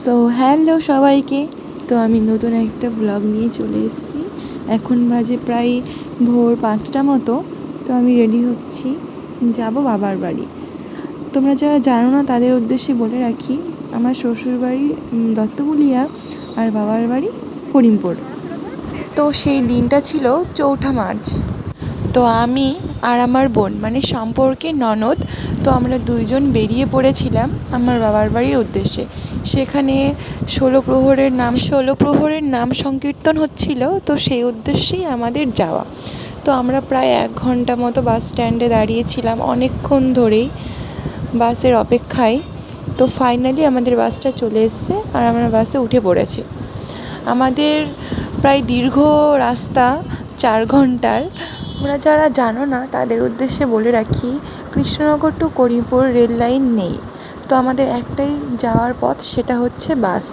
So hello সবাইকে। তো আমি নতুন একটা ব্লগ নিয়ে চলে এসেছি। এখন বাজে প্রায় ভোর 5টা মতো। তো আমি রেডি হচ্ছি, যাব বাবার বাড়ি। তোমরা যারা জানো না তাদের উদ্দেশ্যে বলে রাখি, আমার শ্বশুরবাড়ি দত্তবুলিয়া আর বাবার বাড়ি করিমপুর। তো সেই দিনটা ছিল 4ঠা মার্চ। তো আমি আর আমার বোন মানে সম্পর্কে ননদ, তো আমরা দুইজন বেরিয়ে পড়েছিলাম আমার বাবার বাড়ির উদ্দেশ্যে। সেখানে 16 প্রহরের নাম সংকীর্তন হচ্ছিল, তো সেই উদ্দেশ্যেই আমাদের যাওয়া। তো আমরা প্রায় 1 ঘন্টা মতো বাস স্ট্যান্ডে দাঁড়িয়েছিলাম অনেকক্ষণ ধরেই বাসের অপেক্ষায়। তো ফাইনালি আমাদের বাসটা চলে এসেছে আর আমরা বাসে উঠে পড়েছি। আমাদের প্রায় দীর্ঘ রাস্তা 4 ঘন্টার। তোমরা যারা জানো না তাদের উদ্দেশ্যে বলে রাখি, Krishnanagar to Karimpur rail line নেই। তো আমাদের একটাই যাওয়ার পথ, সেটা হচ্ছে বাস।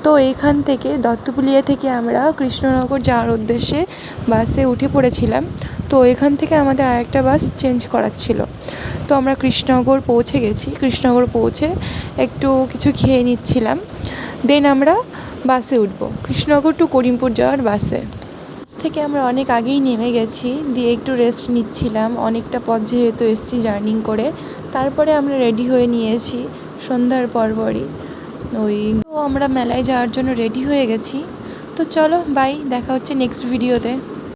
তো এইখান থেকে দত্তপুলিয়া থেকে আমরা কৃষ্ণনগর যাওয়ার উদ্দেশ্যে বাসে উঠে পড়েছিলাম। তো এখান থেকে আমাদের আরেকটা বাস চেঞ্জ করার ছিল। তো আমরা কৃষ্ণনগর পৌঁছে গেছি। কৃষ্ণনগর পৌঁছে একটু কিছু খেয়ে নিচ্ছিলাম, দেন আমরা বাসে উঠবো কৃষ্ণনগর টু করিমপুর যাওয়ার বাসে। থেকে আমরা অনেক আগেই নেমে গেছি, দিয়ে একটু রেস্ট নিচ্ছিলাম, অনেকটা পথ যেহেতু এসেছি জার্নি করে। তারপরে আমরা রেডি হয়ে নিয়েছি সন্ধ্যার পরপরই। তো আমরা মেলায় যাওয়ার জন্য রেডি হয়ে গেছি। তো চলো বাই, দেখা হচ্ছে নেক্সট ভিডিওতে।